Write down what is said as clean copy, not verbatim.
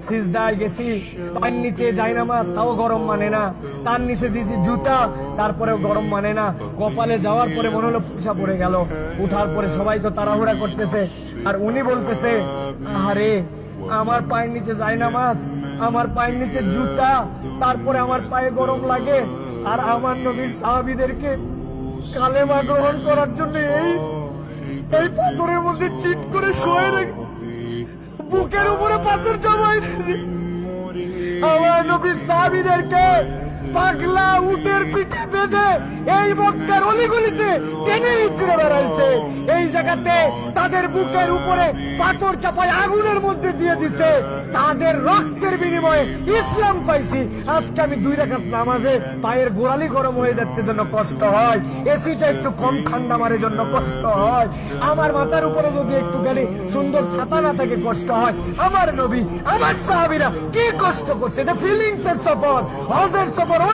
সিজদায় গেছি, পায়ের নিচে জায়নামাজ, তাও গরম মানে না, তার নিচে দিয়েছি জুতা, তারপরেও গরম মানে না। কপালে যাওয়ার পরে মনে হলো ফুসা পড়ে গেল। উঠার পরে সবাই তো তাড়াহুড়া করতেছে, আর উনি বলতেছে, আরে আমার পায়ের নিচে জায়নামাজ, আমার পায়ের নিচে জুতা, তারপরে আমার পায়ে গরম লাগে, আর আমার নবী সাহাবীদেরকে কালেমা গ্রহণ করার জন্য এই পাথরের মধ্যে চিট করে শোয়ে রেখে বুকের উপরে পাথর জমাই দিয়েছে। আমার নবী সাহাবীদেরকে পাগলা উটের পিঠে বেঁধে এই মক্কার অলিগলিতে টেনে হিচড়ে বেড়াইছে। এই জায়গাতে তাদের বুকের উপরে পাথর চাপায় আগুনের মধ্যে দিয়ে দিছে। তাদের রক্তের বিনিময়ে ইসলাম পাইছি। আজকে আমি 2 রাকাত নামাজে পায়ের গোড়ালি গরম হয়ে যাচ্ছে জন্য কষ্ট হয়, এসিটা একটু কম ঠান্ডা মারে জন্য কষ্ট হয়, আমার মাথার উপরে যদি একটুখানি সুন্দর ছাতা না থাকে কষ্ট হয়। আমার নবী, আমার সাহাবীরা কি কষ্ট করছে, এটা ফিলিংস এর সফর, হজের সফর,